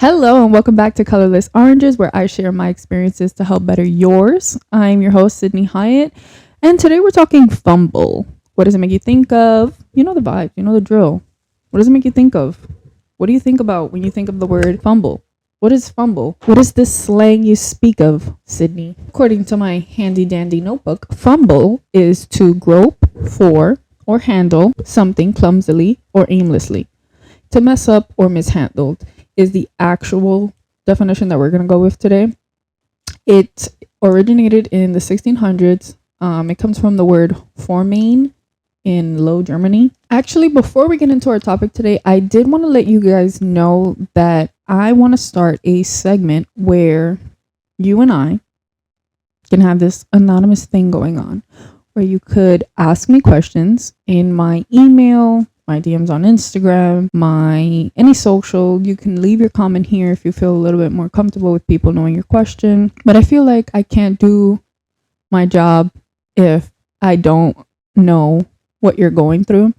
Hello and welcome back to Colorless Oranges, where I share my experiences to help better yours. I'm your host, Sydney Hyatt, and today we're talking fumble. What does it make you think of? You know the vibe, you know the drill. What does it make you think of? What do you think about when you think of the word fumble? What is fumble? What is this slang you speak of, Sydney? According to my handy dandy notebook, fumble is to grope for or handle something clumsily or aimlessly. To mess up or mishandled is the actual definition that we're going to go with today. It originated in the 1600s. It comes from the word formain in Low Germany. Actually, before we get into our topic today, I did want to let you guys know that I want to start a segment where you and I can have this anonymous thing going on where you could ask me questions in my email, my DMs on Instagram, my any social. You can leave your comment here if you feel a little bit more comfortable with people knowing your question. But I feel like I can't do my job if I don't know what you're going through.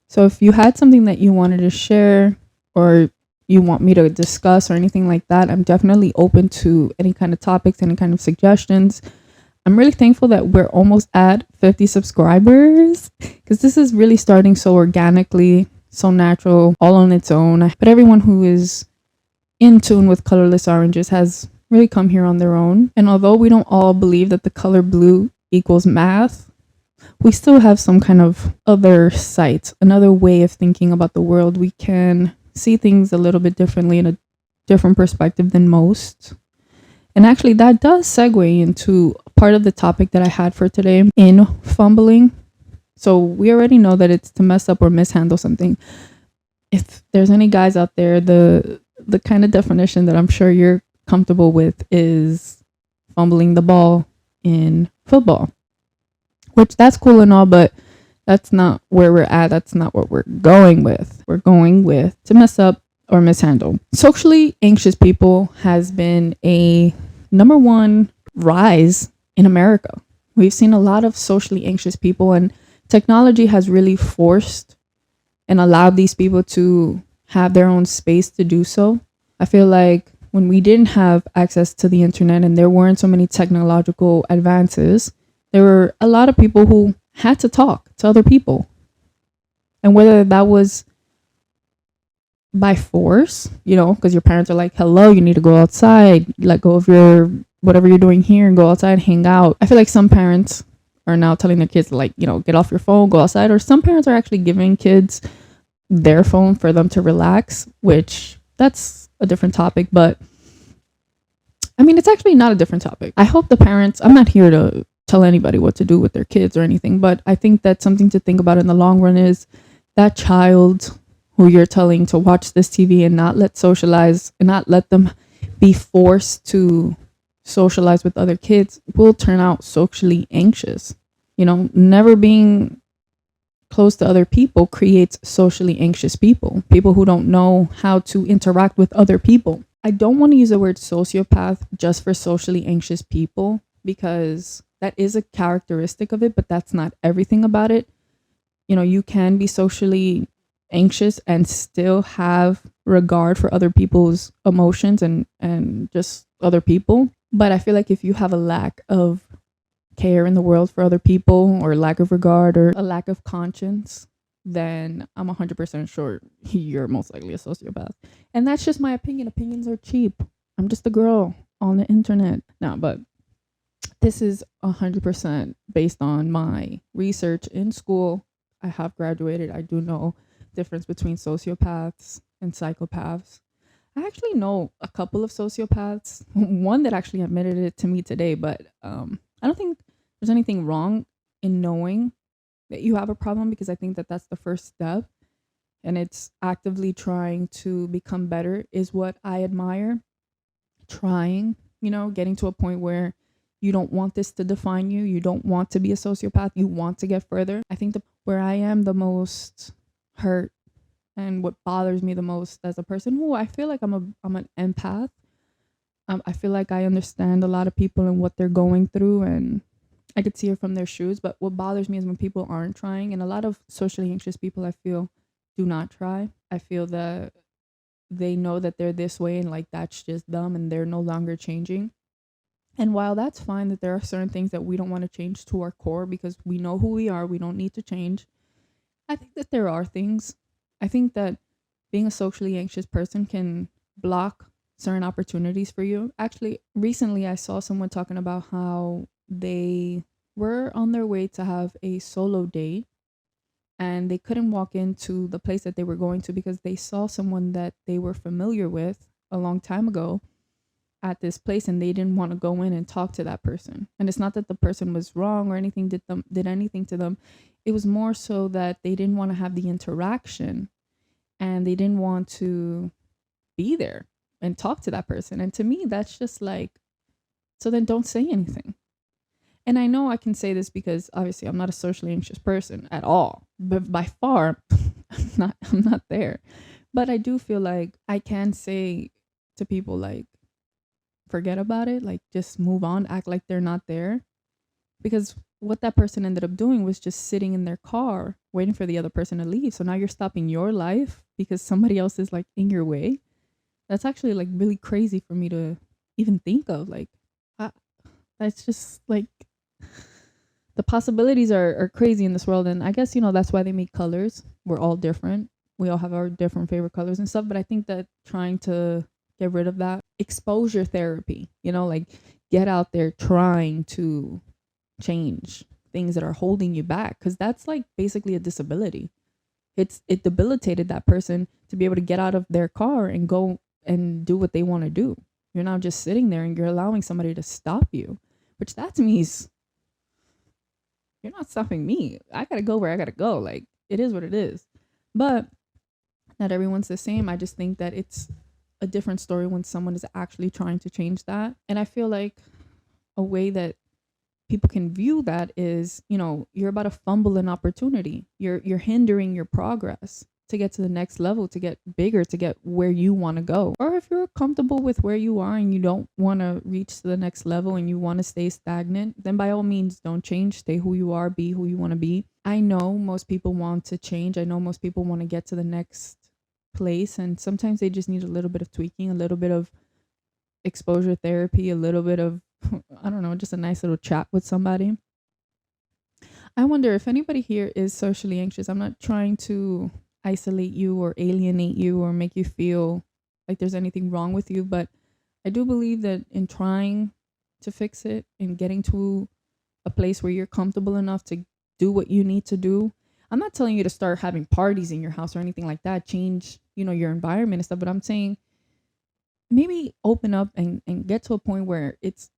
So if you had something that you wanted to share or you want me to discuss or anything like that, I'm definitely open to any kind of topics, any kind of suggestions. I'm really thankful that we're almost at 50 subscribers because this is really starting so organically, so natural, all on its own. But everyone who is in tune with Colorless Oranges has really come here on their own. And although we don't all believe that the color blue equals math, we still have some kind of other sight, another way of thinking about the world. We can see things a little bit differently in a different perspective than most. And actually, that does segue into part of the topic that I had for today in fumbling. So we already know that it's to mess up or mishandle something. If there's any guys out there, the kind of definition that I'm sure you're comfortable with is fumbling the ball in football, which that's cool and all, but that's not where we're at. That's not what we're going with. We're going with to mess up or mishandle. Socially anxious people has been a number one rise in America. We've seen a lot of socially anxious people, and technology has really forced and allowed these people to have their own space to do so. I feel like when we didn't have access to the internet and there weren't so many technological advances, there were a lot of people who had to talk to other people. And whether that was by force, because your parents are like, hello, you need to go outside, let go of your whatever you're doing here and go outside, hang out. I feel like some parents are now telling their kids, like, get off your phone, go outside. Or some parents are actually giving kids their phone for them to relax, which that's a different topic. But I mean, it's actually not a different topic. I hope the parents, I'm not here to tell anybody what to do with their kids or anything, but I think that something to think about in the long run is that child who you're telling to watch this TV and not let socialize and not let them be forced to socialize with other kids will turn out socially anxious. Never being close to other people creates socially anxious people who don't know how to interact with other people. I don't want to use the word sociopath just for socially anxious people because that is a characteristic of it, but that's not everything about it. You can be socially anxious and still have regard for other people's emotions and just other people. But I feel like if you have a lack of care in the world for other people or lack of regard or a lack of conscience, then I'm 100% sure you're most likely a sociopath. And that's just my opinion. Opinions are cheap. I'm just a girl on the internet. No, but this is 100% based on my research in school. I have graduated. I do know difference between sociopaths and psychopaths. I actually know a couple of sociopaths, one that actually admitted it to me today, but I don't think there's anything wrong in knowing that you have a problem because I think that that's the first step, and it's actively trying to become better is what I admire. Trying, getting to a point where you don't want this to define you. You don't want to be a sociopath. You want to get further. I think where I am the most hurt and what bothers me the most as a person who I feel like I'm an empath. I feel like I understand a lot of people and what they're going through, and I could see it from their shoes. But what bothers me is when people aren't trying, and a lot of socially anxious people I feel do not try. I feel that they know that they're this way and like that's just them and they're no longer changing. And while that's fine that there are certain things that we don't want to change to our core because we know who we are, we don't need to change. I think that there are things. I think that being a socially anxious person can block certain opportunities for you. Actually, recently I saw someone talking about how they were on their way to have a solo date and they couldn't walk into the place that they were going to because they saw someone that they were familiar with a long time ago at this place and they didn't want to go in and talk to that person. And it's not that the person was wrong or anything did anything to them. It was more so that they didn't want to have the interaction and they didn't want to be there and talk to that person. And to me that's just like, so then don't say anything. And I know I can say this because obviously I'm not a socially anxious person at all, but by far I'm not there. But I do feel like I can say to people like, forget about it, like just move on, act like they're not there. Because what that person ended up doing was just sitting in their car waiting for the other person to leave. So now you're stopping your life because somebody else is like in your way. That's actually like really crazy for me to even think of. Like, I, that's just like the possibilities are crazy in this world. And I guess, that's why they make colors. We're all different. We all have our different favorite colors and stuff. But I think that trying to get rid of that exposure therapy, like get out there trying to change things that are holding you back. Cause that's like basically a disability. It debilitated that person to be able to get out of their car and go and do what they want to do. You're now just sitting there and you're allowing somebody to stop you, which that to me is, you're not stopping me. I gotta go where I gotta go. Like it is what it is. But not everyone's the same. I just think that it's a different story when someone is actually trying to change that. And I feel like a way that people can view that is, you're about to fumble an opportunity. You're hindering your progress to get to the next level, to get bigger, to get where you want to go. Or if you're comfortable with where you are and you don't want to reach to the next level and you want to stay stagnant, then by all means don't change. Stay who you are, be who you want to be. I know most people want to change. I know most people want to get to the next place, and sometimes they just need a little bit of tweaking, a little bit of exposure therapy, a little bit of I don't know, just a nice little chat with somebody. I wonder if anybody here is socially anxious. I'm not trying to isolate you or alienate you or make you feel like there's anything wrong with you, but I do believe that in trying to fix it and getting to a place where you're comfortable enough to do what you need to do. I'm not telling you to start having parties in your house or anything like that, change, your environment and stuff, but I'm saying maybe open up and get to a point where it's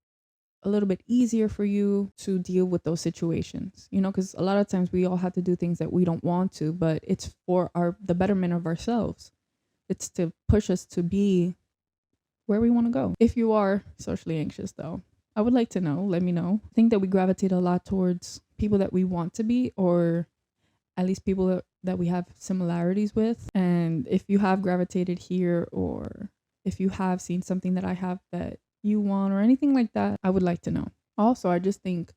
a little bit easier for you to deal with those situations, because a lot of times we all have to do things that we don't want to, but it's for the betterment of ourselves. It's to push us to be where we want to go. If you are socially anxious though, I would like to know, let me know. I think that we gravitate a lot towards people that we want to be, or at least people that we have similarities with. And if you have gravitated here, or if you have seen something that I have that you want or anything like that, I would like to know. Also, I just think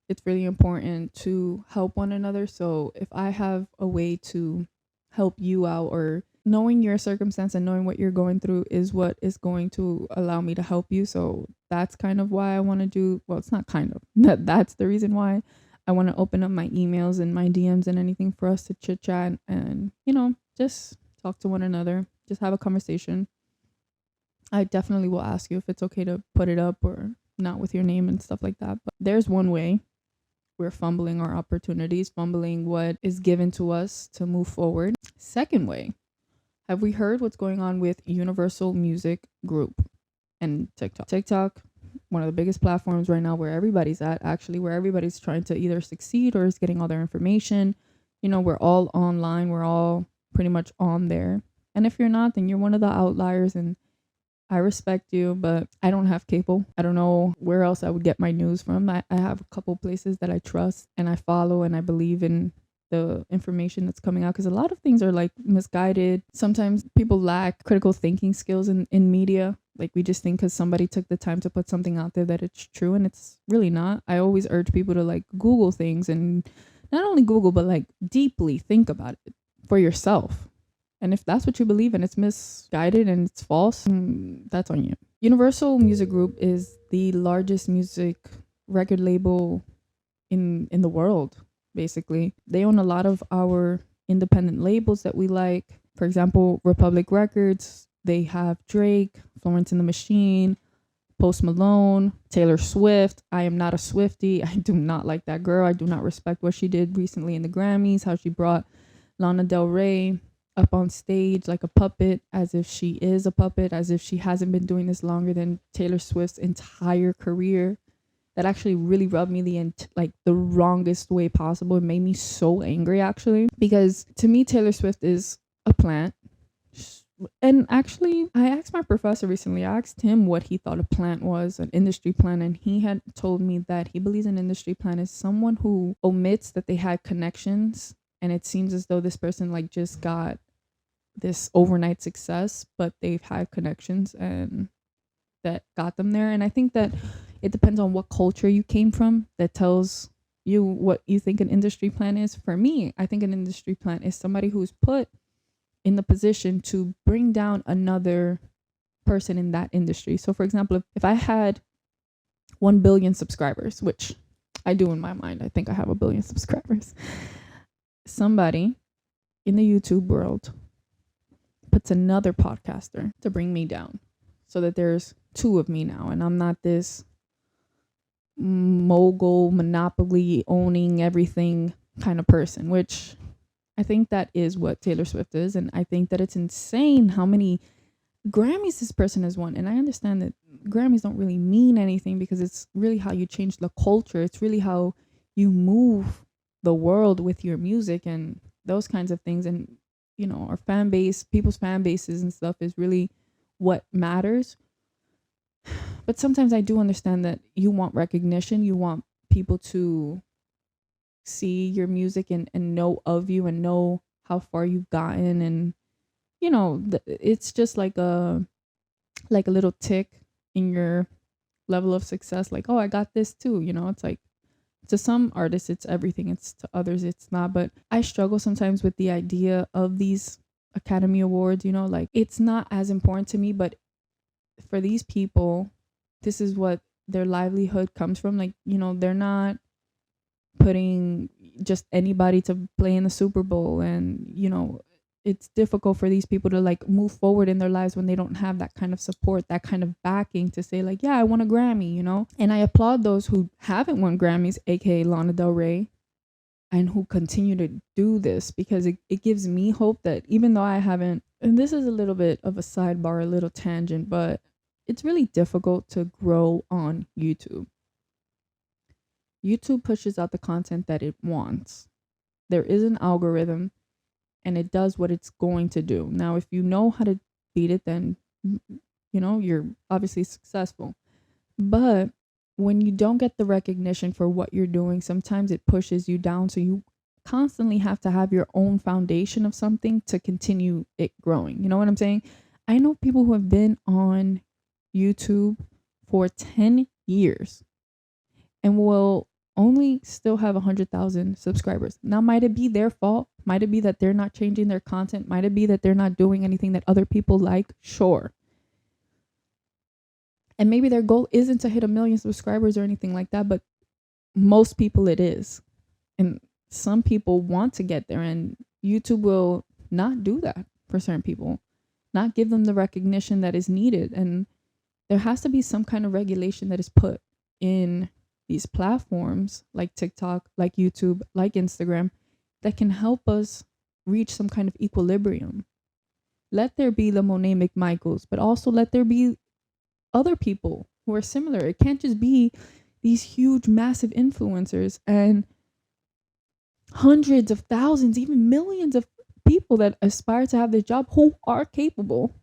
it's really important to help one another. So if I have a way to help you out, or knowing your circumstance and knowing what you're going through is what is going to allow me to help you. So that's kind of why I want to do, well, it's not kind of, that's the reason why I want to open up my emails and my DMs and anything for us to chit chat and, just talk to one another, just have a conversation. I definitely will ask you if it's okay to put it up or not with your name and stuff like that. But there's one way we're fumbling our opportunities, fumbling what is given to us to move forward. Second way, have we heard what's going on with Universal Music Group and TikTok? TikTok, one of the biggest platforms right now where everybody's at, actually, where everybody's trying to either succeed or is getting all their information. We're all online. We're all pretty much on there. And if you're not, then you're one of the outliers, and I respect you, but I don't have cable. I don't know where else I would get my news from. I have a couple places that I trust and I follow, and I believe in the information that's coming out, because a lot of things are like misguided. Sometimes people lack critical thinking skills in media. Like we just think because somebody took the time to put something out there that it's true, and it's really not. I always urge people to like Google things, and not only Google, but like deeply think about it for yourself. And if that's what you believe and it's misguided and it's false, that's on you. Universal Music Group is the largest music record label in the world, basically. They own a lot of our independent labels that we like. For example, Republic Records, they have Drake, Florence and the Machine, Post Malone, Taylor Swift. I am not a Swiftie. I do not like that girl. I do not respect what she did recently in the Grammys, how she brought Lana Del Rey up on stage like a puppet, as if she is a puppet, as if she hasn't been doing this longer than Taylor Swift's entire career. That actually really rubbed me the wrongest way possible. It made me so angry, actually, because to me Taylor Swift is a plant. And actually, I asked my professor recently, I asked him what he thought a plant was, an industry plant, and he had told me that he believes an industry plant is someone who omits that they had connections, and it seems as though this person like just got this overnight success, but they've had connections and that got them there. And I think that it depends on what culture you came from that tells you what you think an industry plant is. For me, I think an industry plant is somebody who's put in the position to bring down another person in that industry. So for example, if I had 1 billion subscribers, which I do in my mind, I think I have 1 billion subscribers, somebody in the YouTube world puts another podcaster to bring me down so that there's 2 of me now, and I'm not this mogul, monopoly, owning everything kind of person, which I think that is what Taylor Swift is. And I think that it's insane how many Grammys this person has won. And I understand that Grammys don't really mean anything because it's really how you change the culture. It's really how you move the world with your music and those kinds of things. And, you know, our fan base, people's fan bases and stuff is really what matters. But sometimes I do understand that you want recognition. You want people to see your music and know of you and know how far you've gotten. And, you know, it's just like a little tick in your level of success. Like, oh, I got this too. You know, it's like to some artists, it's everything. It's to others, it's not. But I struggle sometimes with the idea of these Academy Awards, you know, like it's not as important to me, but for these people, this is what their livelihood comes from. Like, you know, they're not putting just anybody to play in the Super Bowl. And, you know, it's difficult for these people to like move forward in their lives when they don't have that kind of support, that kind of backing to say like, yeah, I won a Grammy, you know? And I applaud those who haven't won Grammys, aka Lana Del Rey, and who continue to do this, because it gives me hope that even though I haven't, and this is a little bit of a sidebar, a little tangent, but it's really difficult to grow on YouTube. YouTube pushes out the content that it wants. There is an algorithm and it does what it's going to do. Now, if you know how to beat it, then, you know, you're obviously successful. But when you don't get the recognition for what you're doing, sometimes it pushes you down. So you constantly have to have your own foundation of something to continue it growing. You know what I'm saying? I know people who have been on YouTube for 10 years and will only still have 100,000 subscribers. Now, might it be their fault? Might it be that they're not changing their content? Might it be that they're not doing anything that other people like? Sure. And maybe their goal isn't to hit 1 million subscribers or anything like that, but most people it is. And some people want to get there, and YouTube will not do that for certain people, not give them the recognition that is needed. And there has to be some kind of regulation that is put in these platforms like TikTok, like YouTube, like Instagram, that can help us reach some kind of equilibrium. Let there be the Monet McMichaels, but also let there be other people who are similar. It can't just be these huge, massive influencers and hundreds of thousands, even millions of people that aspire to have this job, who are capable,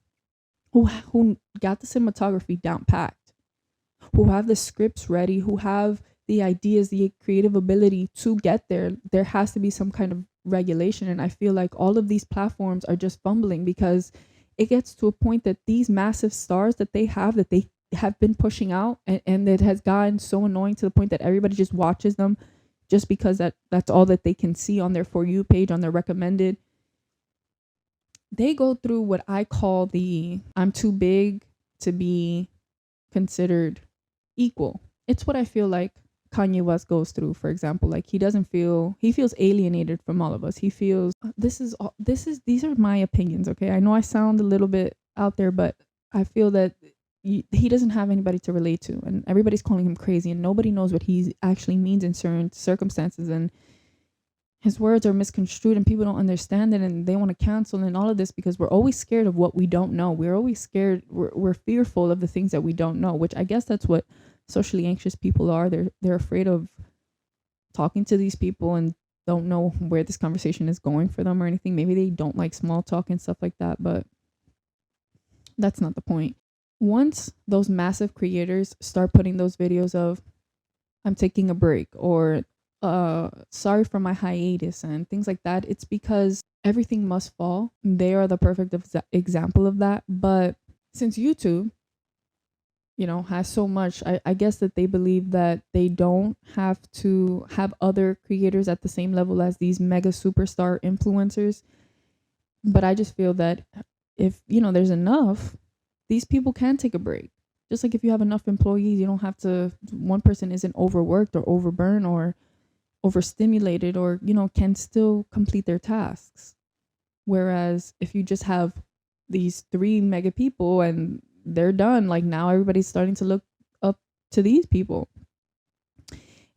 who got the cinematography down packed, who have the scripts ready, who have the ideas, the creative ability to get there. There has to be some kind of regulation. And I feel like all of these platforms are just fumbling, because it gets to a point that these massive stars that they have been pushing out, and it has gotten so annoying to the point that everybody just watches them just because that's all that they can see on their For You page, on their recommended. they go through what I call the I'm too big to be considered equal. It's what I feel like Kanye West goes through, for example. Like he feels alienated from all of us. He feels these are my opinions, okay? I know I sound a little bit out there, but I feel that he doesn't have anybody to relate to, and everybody's calling him crazy, and nobody knows what he actually means in certain circumstances, and his words are misconstrued and people don't understand it and they want to cancel and all of this because we're always scared of what we don't know. We're always scared. We're fearful of the things that we don't know, which I guess that's what socially anxious people are. They're afraid of talking to these people and don't know where this conversation is going for them or anything. Maybe they don't like small talk and stuff like that, but that's not the point. Once those massive creators start putting those videos of I'm taking a break or sorry for my hiatus and things like that, it's because everything must fall. They are the perfect example of that. But since YouTube, has so much, I guess that they believe that they don't have to have other creators at the same level as these mega superstar influencers. But I just feel that if, there's enough, these people can take a break. Just like if you have enough employees, you don't have to, one person isn't overworked or overburdened or overstimulated or, can still complete their tasks. Whereas if you just have these 3 mega people and they're done, like now everybody's starting to look up to these people.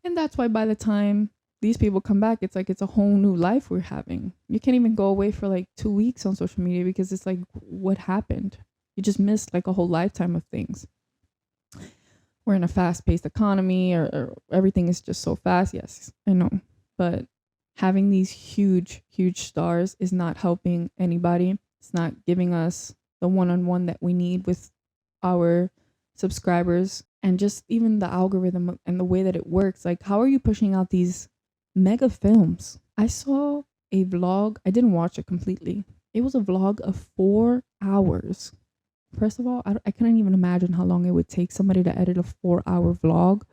And that's why by the time these people come back, it's like it's a whole new life we're having. You can't even go away for like 2 weeks on social media because it's like, what happened? You just missed like a whole lifetime of things. We're in a fast-paced economy or everything is just so fast. Yes, I know. But having these huge stars is not helping anybody. It's not giving us the one-on-one that we need with our subscribers. And just even the algorithm and the way that it works. Like, how are you pushing out these mega films? I saw a vlog. I didn't watch it completely. It was a vlog of 4 hours. First of all, I couldn't even imagine how long it would take somebody to edit a 4-hour vlog.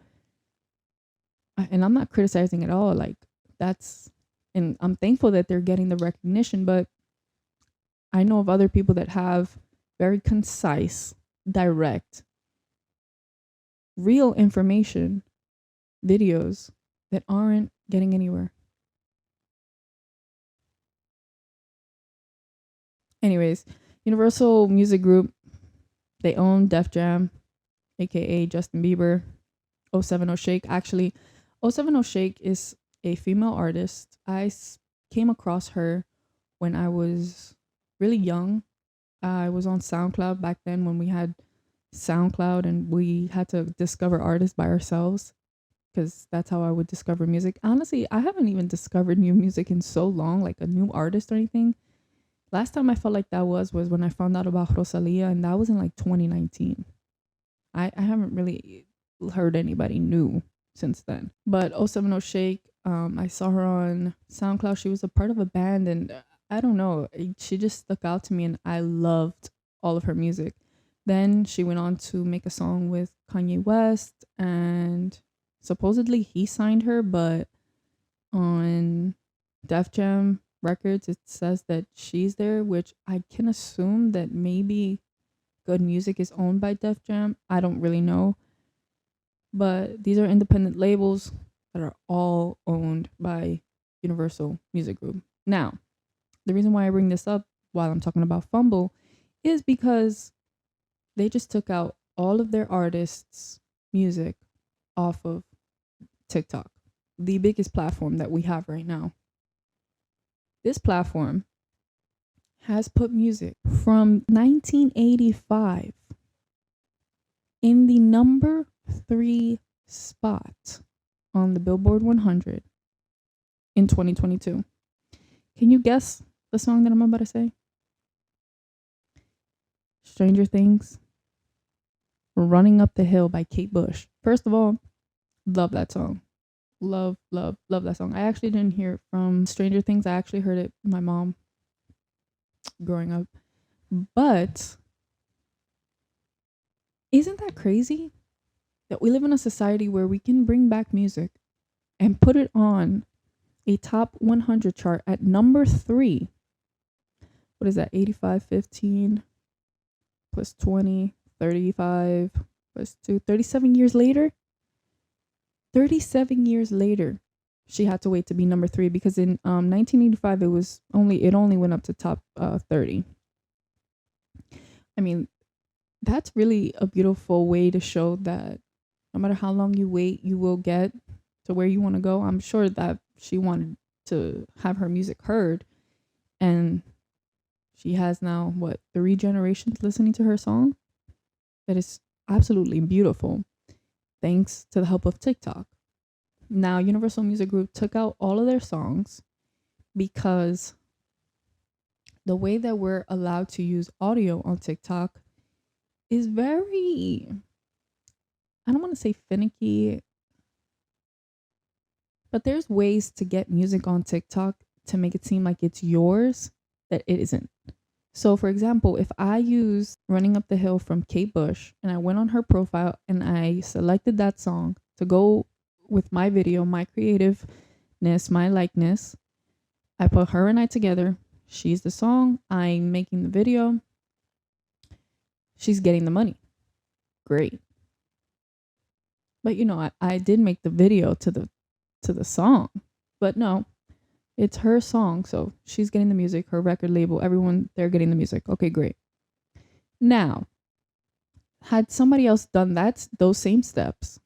And I'm not criticizing at all. Like and I'm thankful that they're getting the recognition, but I know of other people that have very concise, direct, real information videos that aren't getting anywhere. Anyways, Universal Music Group, they own Def Jam, aka Justin Bieber, 070 Shake. Actually, 070 Shake is a female artist. I came across her when I was really young. I was on SoundCloud back then when we had SoundCloud and we had to discover artists by ourselves because that's how I would discover music. Honestly, I haven't even discovered new music in so long, like a new artist or anything. Last time I felt like that was when I found out about Rosalia, and that was in like 2019. I haven't really heard anybody new since then. But 070 Shake, I saw her on SoundCloud. She was a part of a band, and I don't know, she just stuck out to me, and I loved all of her music. Then she went on to make a song with Kanye West, and supposedly he signed her, but on Def Jam Records it says that she's there, which I can assume that maybe Good Music is owned by Def Jam. I don't really know. But these are independent labels that are all owned by Universal Music Group. Now, the reason why I bring this up while I'm talking about Fumble is because they just took out all of their artists' music off of TikTok, the biggest platform that we have right now. This platform has put music from 1985 in the number 3 spot on the Billboard 100 in 2022. Can you guess the song that I'm about to say? Stranger Things, Running Up the Hill by Kate Bush. First of all, love that song. Love that song. I actually didn't hear it from Stranger Things. I actually heard it from my mom growing up. But isn't that crazy that we live in a society where we can bring back music and put it on a top 100 chart at number 3 what is that? 85, 15 plus 20, 35 plus 2, 37 years later. 37 years later, she had to wait to be number 3 because in 1985 it only went up to top 30. I mean, that's really a beautiful way to show that no matter how long you wait, you will get to where you want to go. I'm sure that she wanted to have her music heard, and she has now 3 generations listening to her song. That is absolutely beautiful, thanks to the help of TikTok. Now, Universal Music Group took out all of their songs because the way that we're allowed to use audio on TikTok is very, I don't want to say finicky, but there's ways to get music on TikTok to make it seem like it's yours that it isn't. So, for example, if I use Running Up the Hill from Kate Bush and I went on her profile and I selected that song to go with my video, my creativeness, my likeness, I put her and I together. She's the song, I'm making the video. She's getting the money. Great. But I did make the video to the song. But no, it's her song, so she's getting the music, her record label, everyone, they're getting the music. Okay, great. Now, had somebody else done those same steps,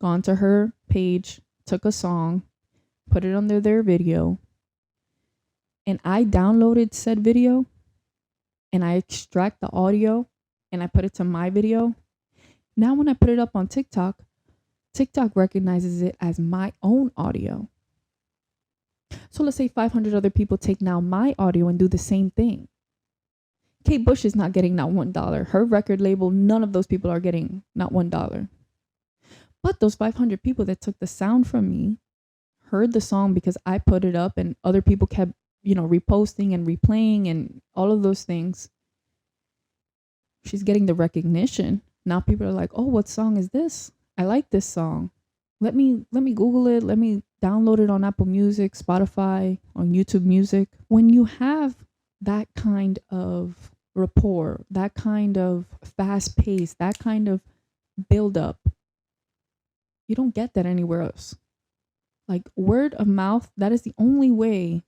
gone to her page, took a song, put it under their video, and I downloaded said video, and I extract the audio, and I put it to my video, now when I put it up on TikTok, TikTok recognizes it as my own audio. So let's say 500 other people take now my audio and do the same thing. Kate Bush is not getting not $1. Her record label, none of those people are getting not $1. But those 500 people that took the sound from me heard the song because I put it up and other people kept, reposting and replaying and all of those things. She's getting the recognition. Now people are like, oh, what song is this? I like this song. Let me Google it. Let me download it on Apple Music, Spotify, on YouTube Music. When you have that kind of rapport, that kind of fast pace, that kind of build up, you don't get that anywhere else. Like word of mouth, that is the only way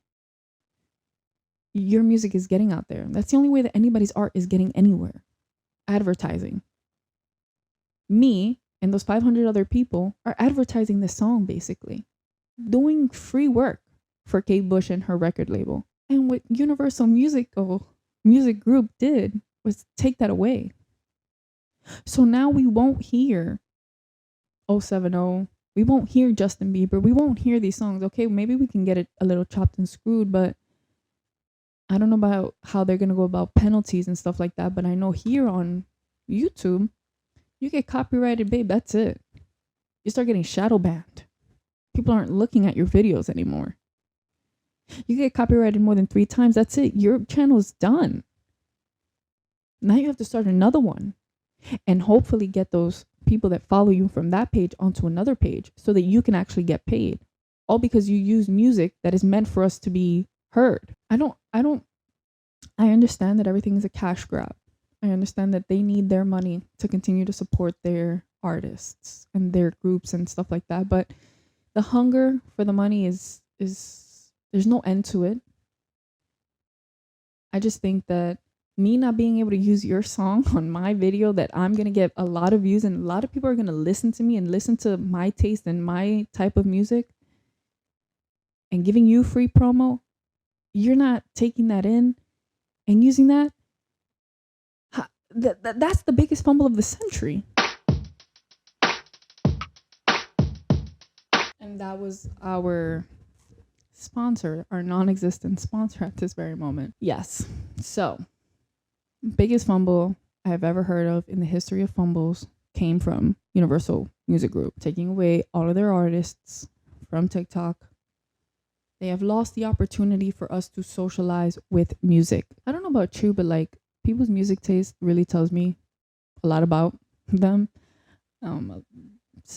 your music is getting out there. That's the only way that anybody's art is getting anywhere. Advertising. Me and those 500 other people are advertising this song, basically. Doing free work for Kate Bush and her record label. And what Universal Music Group did was take that away. So now we won't hear 070. We won't hear Justin Bieber. We won't hear these songs. Okay, maybe we can get it a little chopped and screwed, but I don't know about how they're going to go about penalties and stuff like that. But I know here on YouTube, you get copyrighted, babe. That's it. You start getting shadow banned. People aren't looking at your videos anymore. You get copyrighted more than 3 times. That's it. Your channel is done. Now you have to start another one and hopefully get those people that follow you from that page onto another page so that you can actually get paid. All because you use music that is meant for us to be heard. I understand that everything is a cash grab. I understand that they need their money to continue to support their artists and their groups and stuff like that. But the hunger for the money is there's no end to it. I just think that me not being able to use your song on my video that I'm going to get a lot of views and a lot of people are going to listen to me and listen to my taste and my type of music and giving you free promo, you're not taking that in and using that. That's the biggest fumble of the century. And that was our sponsor, our non-existent sponsor at this very moment. Yes. So, biggest fumble I have ever heard of in the history of fumbles came from Universal Music Group, taking away all of their artists from TikTok. They have lost the opportunity for us to socialize with music. I don't know about you, but like people's music taste really tells me a lot about them.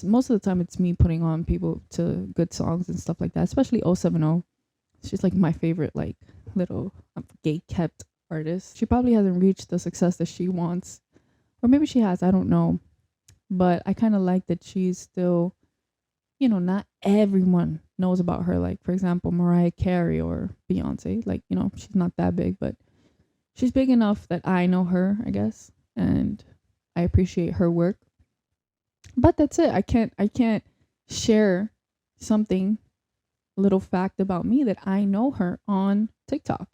Most of the time it's me putting on people to good songs and stuff like that, especially 070. She's like my favorite like little gate kept artist. She probably hasn't reached the success that she wants, or maybe she has. I don't know. But I kind of like that she's still, not everyone knows about her. Like, for example, Mariah Carey or Beyonce. Like, she's not that big, but she's big enough that I know her, I guess, and I appreciate her work. But that's it. I can't share something, a little fact about me that I know her on TikTok.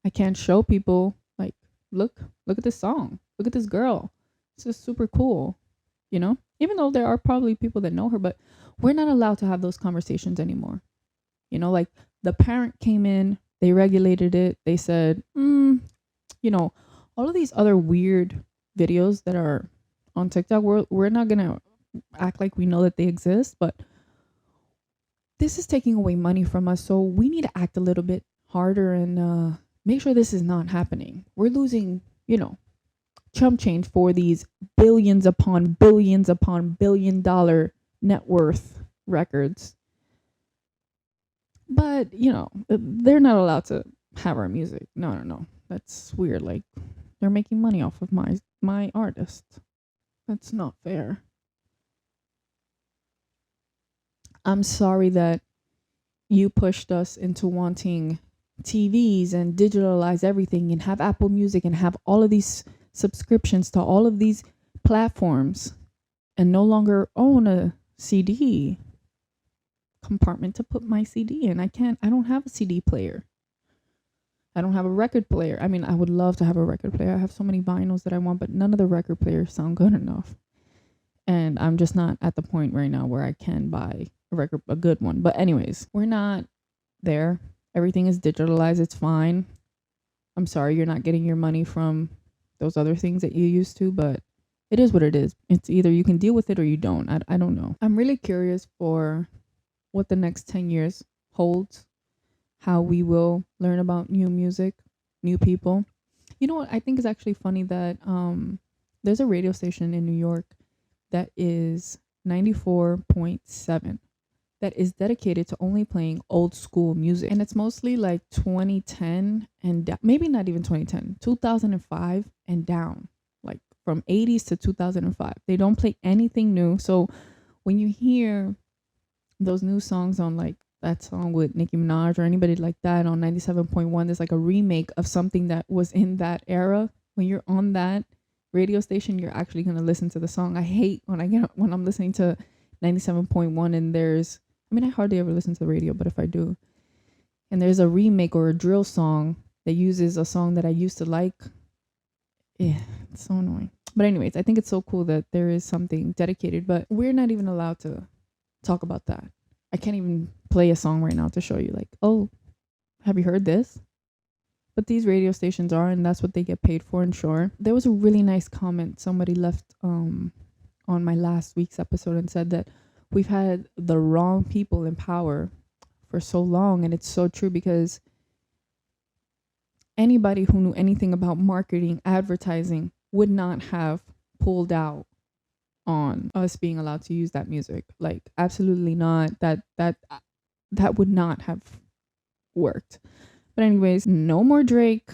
I can't show people like, look at this song. Look at this girl. It's just super cool, Even though there are probably people that know her, but we're not allowed to have those conversations anymore. Like the parent came in, they regulated it. They said, all of these other weird videos that are on TikTok, we're not gonna act like we know that they exist, but this is taking away money from us. So we need to act a little bit harder and make sure this is not happening. We're losing, chump change for these billions upon $1 billion net worth records. But, they're not allowed to have our music. No. That's weird. Like, they're making money off of my artist. That's not fair. I'm sorry that you pushed us into wanting TVs and digitalize everything and have Apple Music and have all of these subscriptions to all of these platforms and no longer own a CD compartment to put my CD in. I don't have a CD player. I don't have a record player. I mean, I would love to have a record player. I have so many vinyls that I want, but none of the record players sound good enough. And I'm just not at the point right now where I can buy a good one. But anyways, we're not there. Everything is digitalized. It's fine. I'm sorry you're not getting your money from those other things that you used to, but it is what it is. It's either you can deal with it or you don't. I don't know. I'm really curious for what the next 10 years holds, how we will learn about new music, new people. You know what? I think it's actually funny that there's a radio station in New York that is 94.7 that is dedicated to only playing old school music. And it's mostly like 2010 and maybe not even 2010, 2005 and down, like from 80s to 2005. They don't play anything new. So when you hear those new songs on like that song with Nicki Minaj or anybody like that on 97.1, there's like a remake of something that was in that era. When you're on that radio station, you're actually going to listen to the song. I hate when I'm listening to 97.1 and I hardly ever listen to the radio, but if I do, and there's a remake or a drill song that uses a song that I used to like, yeah, it's so annoying. But anyways, I think it's so cool that there is something dedicated, but we're not even allowed to talk about that. I can't even play a song right now to show you like, oh, have you heard this? But these radio stations are, and that's what they get paid for. And sure, there was a really nice comment somebody left on my last week's episode and said that we've had the wrong people in power for so long. And it's so true, because anybody who knew anything about marketing, advertising would not have pulled out on us being allowed to use that music. Like, absolutely not. That would not have worked. But anyways, no more Drake,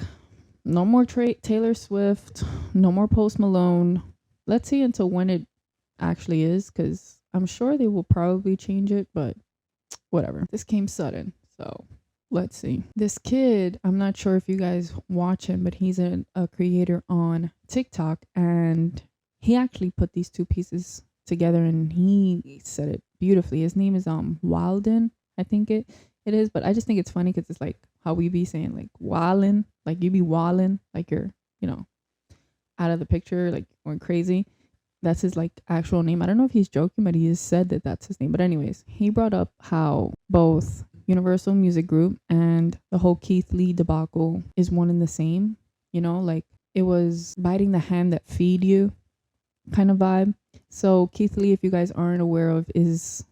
no more Taylor Swift, no more Post Malone. Let's see until when it actually is, because I'm sure they will probably change it, but whatever. This came sudden, so let's see. This kid, I'm not sure if you guys watch him, but he's a creator on TikTok, and he actually put these two pieces together, and he said it beautifully. His name is Wilden, I think it is, but I just think it's funny because it's like how we be saying like wildin', like you be wildin', like you're, out of the picture, like going crazy. That's his like actual name. I don't know if he's joking, but he has said that that's his name. But anyways, he brought up how both Universal Music Group and the whole Keith Lee debacle is one and the same. Like it was biting the hand that feed you kind of vibe. So Keith Lee, if you guys aren't aware of, is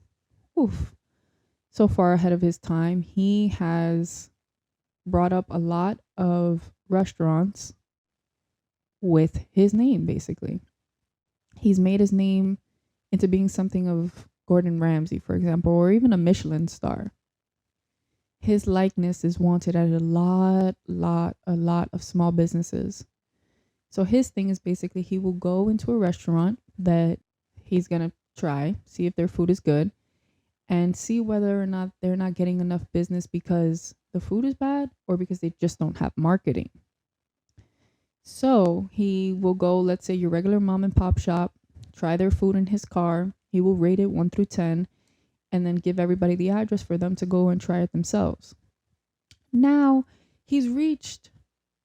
so far ahead of his time. He has brought up a lot of restaurants with his name, basically. He's made his name into being something of Gordon Ramsay, for example, or even a Michelin star. his likeness is wanted at a lot of small businesses. So his thing is basically he will go into a restaurant that he's going to try, see if their food is good, and see whether or not they're not getting enough business because the food is bad or because they just don't have marketing. So he will go, let's say, your regular mom and pop shop, try their food in his car. He will rate it 1 through 10 and then give everybody the address for them to go and try it themselves. Now he's reached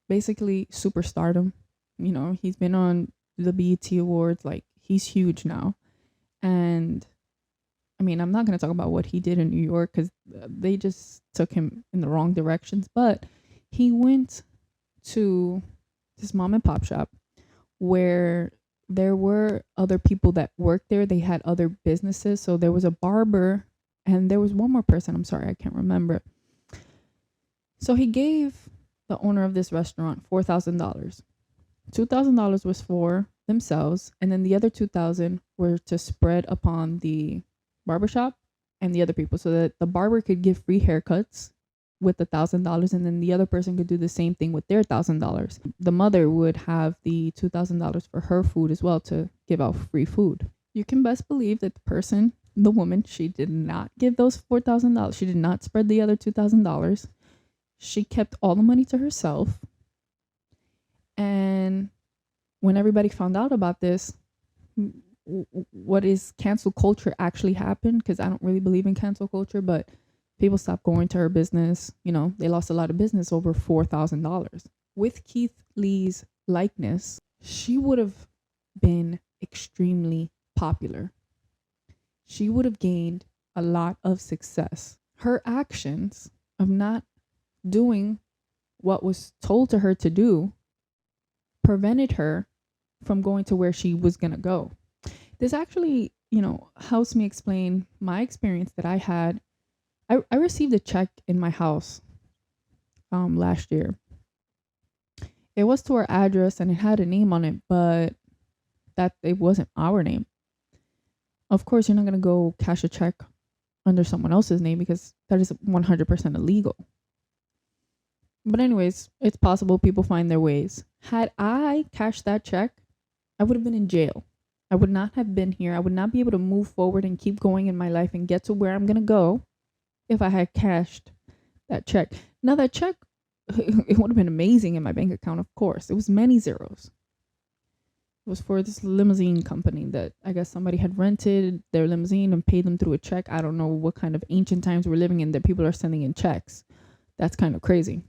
basically superstardom. You know, he's been on the BET Awards, like he's huge now. And I mean, I'm not going to talk about what he did in New York because they just took him in the wrong directions. But he went to this mom and pop shop where there were other people that worked there. They had other businesses. So there was a barber and there was one more person. I'm sorry, I can't remember. So he gave the owner of this restaurant $4,000. $2,000 was for themselves, and then the other 2,000 were to spread upon the barbershop and the other people, so that the barber could give free haircuts with $1,000, and then the other person could do the same thing with their $1,000. The mother would have the $2,000 for her food as well to give out free food. You can best believe that the woman, she did not give those $4,000. She did not spread the other $2,000. She kept all the money to herself. And when everybody found out about this, what is cancel culture actually happened, because I don't really believe in cancel culture, but people stopped going to her business. You know, they lost a lot of business over $4,000. With Keith Lee's likeness, she would have been extremely popular. She would have gained a lot of success. Her actions of not doing what was told to her to do prevented her from going to where she was going to go. This actually, helps me explain my experience that I had. I received a check in my house last year. It was to our address and it had a name on it, but that it wasn't our name. Of course, you're not going to go cash a check under someone else's name because that is 100% illegal. But anyways, it's possible people find their ways. Had I cashed that check, I would have been in jail. I would not have been here. I would not be able to move forward and keep going in my life and get to where I'm going to go if I had cashed that check. Now that check, it would have been amazing in my bank account, of course. It was many zeros. It was for this limousine company that I guess somebody had rented their limousine and paid them through a check. I don't know what kind of ancient times we're living in that people are sending in checks. That's kind of crazy.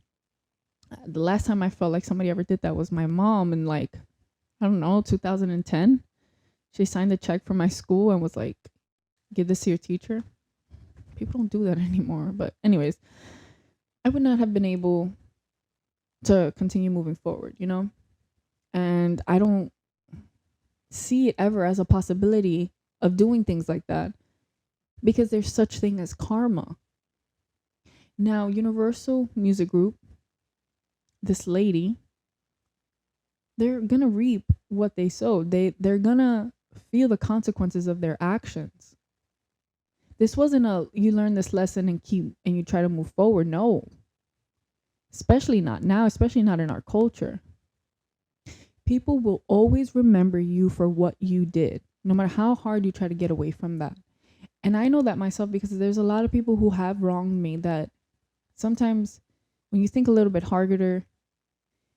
The last time I felt like somebody ever did that was my mom in 2010. She signed a check for my school and was like, give this to your teacher. People don't do that anymore. But anyways, I would not have been able to continue moving forward, And I don't see it ever as a possibility of doing things like that because there's such thing as karma. Now, Universal Music Group, this lady, they're gonna reap what they sow. They're gonna feel the consequences of their actions. This wasn't you learn this lesson and you try to move forward. No, especially not now, especially not in our culture. People will always remember you for what you did, no matter how hard you try to get away from that. And I know that myself because there's a lot of people who have wronged me that sometimes when you think a little bit harder,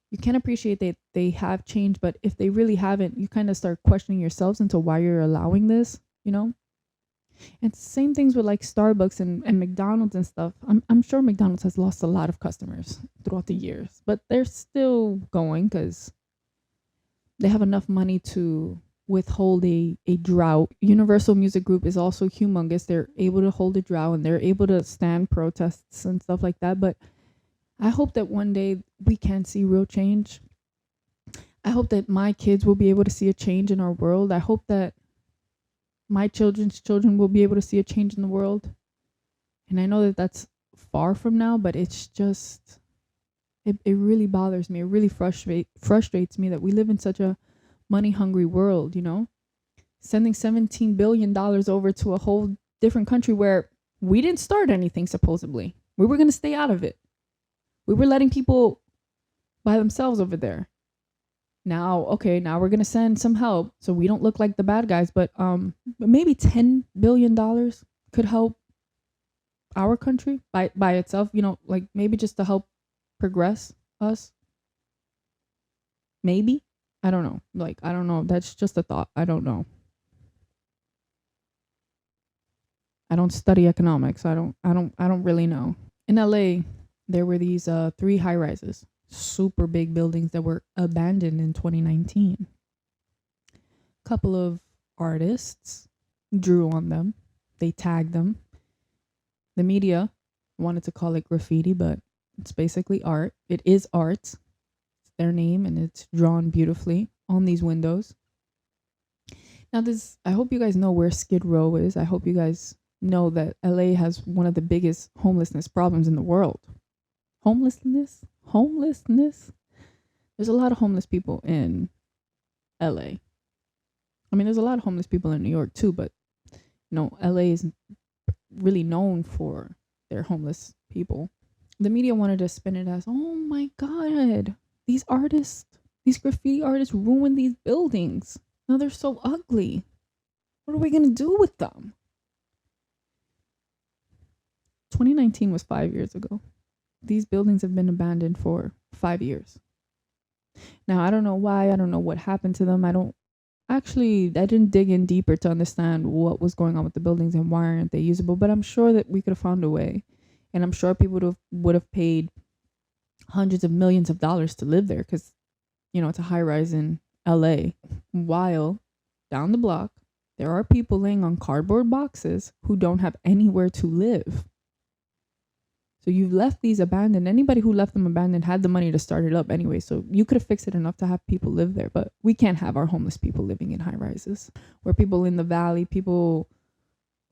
you can appreciate that they have changed, but if they really haven't, you kind of start questioning yourselves into why you're allowing this, And same things with like Starbucks and McDonald's and stuff. I'm sure McDonald's has lost a lot of customers throughout the years, but they're still going because they have enough money to withhold a drought. Universal Music Group is also humongous. They're able to hold a drought and they're able to stand protests and stuff like that. But I hope that one day we can see real change. I hope that my kids will be able to see a change in our world. I hope that my children's children will be able to see a change in the world. And I know that that's far from now, but it's just, it really bothers me. It really frustrates me that we live in such a money-hungry world, Sending $17 billion over to a whole different country where we didn't start anything, supposedly. We were going to stay out of it. We were letting people by themselves over there. Now, okay, now we're going to send some help so we don't look like the bad guys, but maybe $10 billion could help our country by itself, like maybe just to help progress us. Maybe. I don't know. Like, I don't know. That's just a thought. I don't know. I don't study economics. I don't really know. In LA, there were these 3 high rises, super big buildings that were abandoned in 2019. A couple of artists drew on them. They tagged them. The media wanted to call it graffiti, but it's basically art. It is art. It's their name and it's drawn beautifully on these windows. Now I hope you guys know where Skid Row is. I hope you guys know that LA has one of the biggest homelessness problems in the world. Homelessness. There's a lot of homeless people in LA. I mean, there's a lot of homeless people in New York too, but LA is really known for their homeless people. The media wanted to spin it as, oh my God, these graffiti artists ruined these buildings. Now they're so ugly. What are we going to do with them? 2019 was 5 years ago. These buildings have been abandoned for 5 years. Now, I don't know why. I don't know what happened to them. I didn't dig in deeper to understand what was going on with the buildings and why aren't they usable, but I'm sure that we could have found a way. And I'm sure people would have paid hundreds of millions of dollars to live there because, it's a high rise in LA. While down the block, there are people laying on cardboard boxes who don't have anywhere to live. So you've left these abandoned. Anybody who left them abandoned had the money to start it up anyway. So you could have fixed it enough to have people live there. But we can't have our homeless people living in high rises. Where people in the valley, people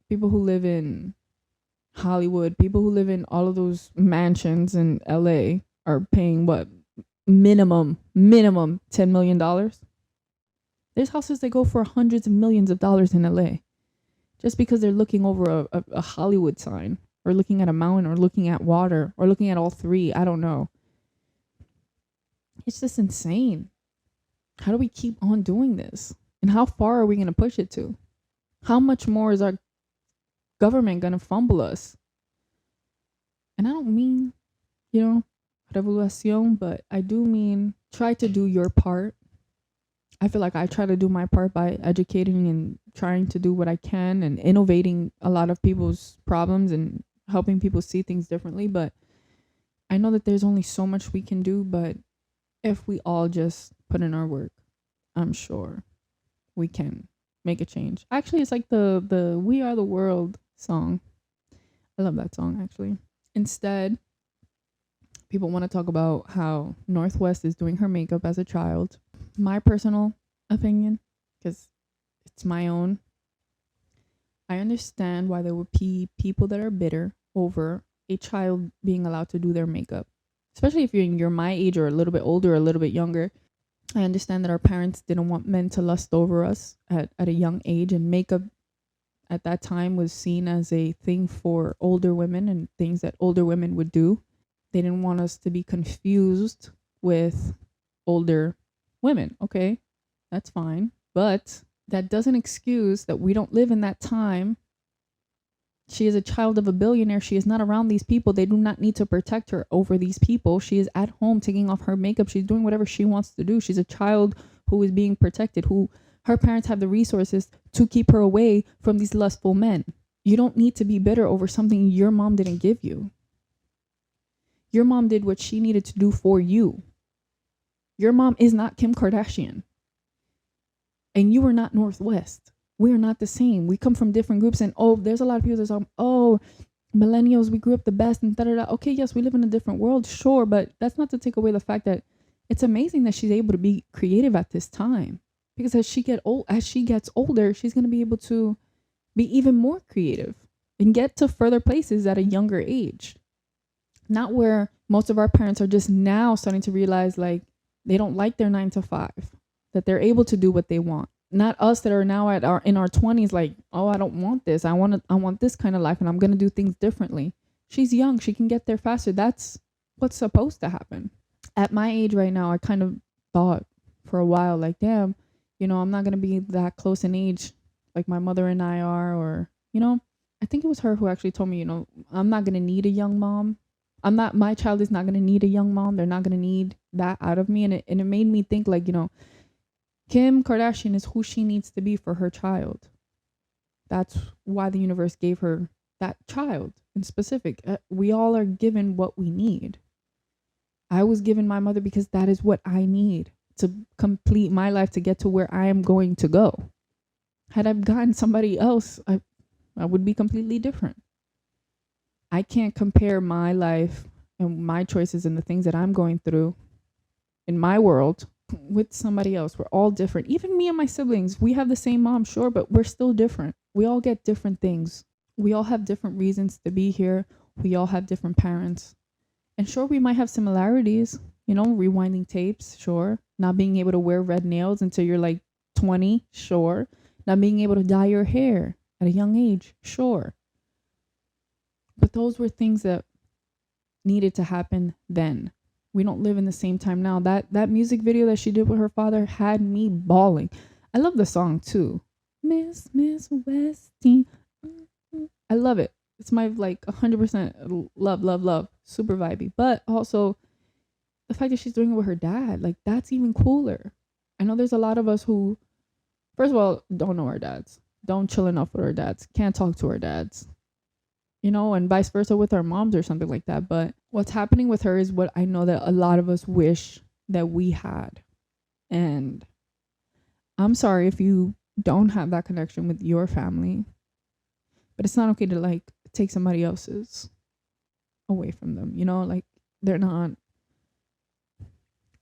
who live in Hollywood, people who live in all of those mansions in LA are paying what? Minimum $10 million. There's houses that go for hundreds of millions of dollars in LA. Just because they're looking over a Hollywood sign. Or looking at a mountain, or looking at water, or looking at all three. I don't know. It's just insane. How do we keep on doing this? And how far are we going to push it to? How much more is our government going to fumble us? And I don't mean, revolución, but I do mean try to do your part. I feel like I try to do my part by educating and trying to do what I can and innovating a lot of people's problems and helping people see things differently. But I know that there's only so much we can do, but if we all just put in our work, I'm sure we can make a change. Actually, it's like the We Are the World song. I love that song, actually. Instead, people want to talk about how Northwest is doing her makeup as a child. My personal opinion, because it's my own, I understand why there would be people that are bitter over a child being allowed to do their makeup, especially if you're my age or a little bit older or a little bit younger. I understand that our parents didn't want men to lust over us at a young age, and makeup at that time was seen as a thing for older women and things that older women would do. They didn't want us to be confused with older women. Okay, that's fine. But that doesn't excuse that we don't live in that time. She is a child of a billionaire. She is not around these people. They do not need to protect her over these people. She is at home taking off her makeup. She's doing whatever she wants to do. She's a child who is being protected, who her parents have the resources to keep her away from these lustful men. You don't need to be bitter over something your mom didn't give you. Your mom did what she needed to do for you. Your mom is not Kim Kardashian. And you are not Northwest. We are not the same. We come from different groups. And there's a lot of people that say, millennials, we grew up the best and da-da-da. Okay, yes, we live in a different world, sure. But that's not to take away the fact that it's amazing that she's able to be creative at this time. Because as she gets older, she's going to be able to be even more creative and get to further places at a younger age. Not where most of our parents are just now starting to realize like they don't like their 9 to 5, that they're able to do what they want. Not us that are now in our 20s like, I don't want this. I want this kind of life and I'm going to do things differently. She's young. She can get there faster. That's what's supposed to happen. At my age right now, I kind of thought for a while, like, damn, I'm not going to be that close in age like my mother and I are, or, I think it was her who actually told me, I'm not going to need a young mom. My child is not going to need a young mom. They're not going to need that out of me. And it made me think, like, Kim Kardashian is who she needs to be for her child. That's why the universe gave her that child in specific. We all are given what we need. I was given my mother because that is what I need to complete my life, to get to where I am going to go. Had I gotten somebody else, I would be completely different. I can't compare my life and my choices and the things that I'm going through in my world with somebody else. We're all different. Even me and my siblings, we have the same mom, sure, but we're still different. We all get different things. We all have different reasons to be here. We all have different parents. And sure, we might have similarities, rewinding tapes, sure. Not being able to wear red nails until you're like 20, sure. Not being able to dye your hair at a young age, sure. But those were things that needed to happen then. We don't live in the same time now. That music video that she did with her father had me bawling. I love the song too. Miss Westy. I love it. It's my 100% love. Super vibey. But also the fact that she's doing it with her dad, that's even cooler. I know there's a lot of us who, first of all, don't know our dads. Don't chill enough with our dads. Can't talk to our dads. And vice versa with our moms or something like that. But what's happening with her is what I know that a lot of us wish that we had. And I'm sorry if you don't have that connection with your family. But it's not okay to take somebody else's away from them. They're not.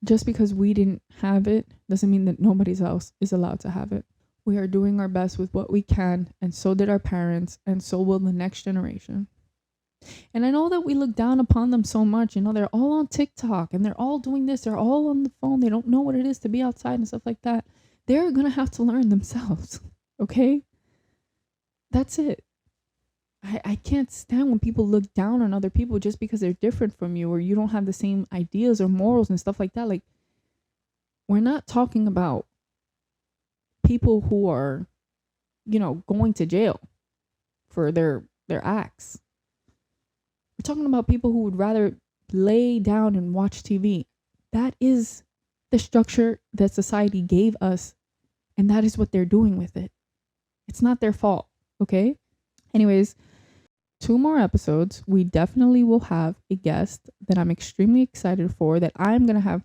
Just because we didn't have it doesn't mean that nobody else is allowed to have it. We are doing our best with what we can, and so did our parents, and so will the next generation. And I know that we look down upon them so much. They're all on TikTok, and they're all doing this. They're all on the phone. They don't know what it is to be outside and stuff like that. They're going to have to learn themselves, okay? That's it. I can't stand when people look down on other people just because they're different from you, or you don't have the same ideas or morals and stuff like that. We're not talking about people who are, going to jail for their acts. We're talking about people who would rather lay down and watch TV. That is the structure that society gave us, and that is what they're doing with it. It's not their fault, okay? Anyways, 2 more episodes. We definitely will have a guest that I'm extremely excited for, that I'm going to have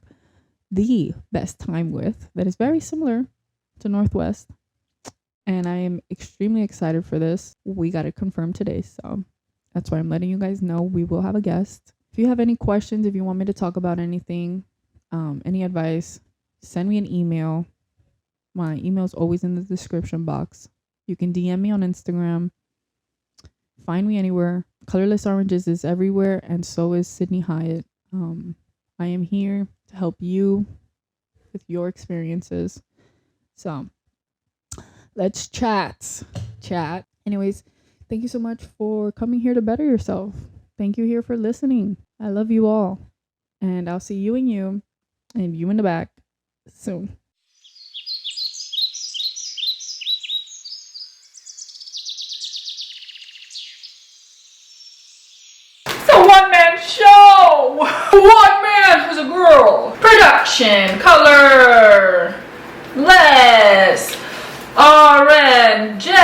the best time with, that is very similar to Northwest. And I am extremely excited for this. We got it confirmed today, so that's why I'm letting you guys know we will have a guest. If you have any questions, if you want me to talk about anything, any advice, send me an email. My email is always in the description box. You can DM me on Instagram. Find me anywhere. Colorless Oranges is everywhere, and so is Sydney Hyatt. I am here to help you with your experiences. So let's chat. Anyways, thank you so much for coming here to better yourself. Thank you here for listening. I love you all. And I'll see you and you in the back soon. One-man show! One man who's a girl. Production, Colorless, Oranges.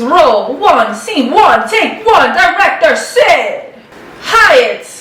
Roll 1, scene 1, take 1, director Sid Hyatt.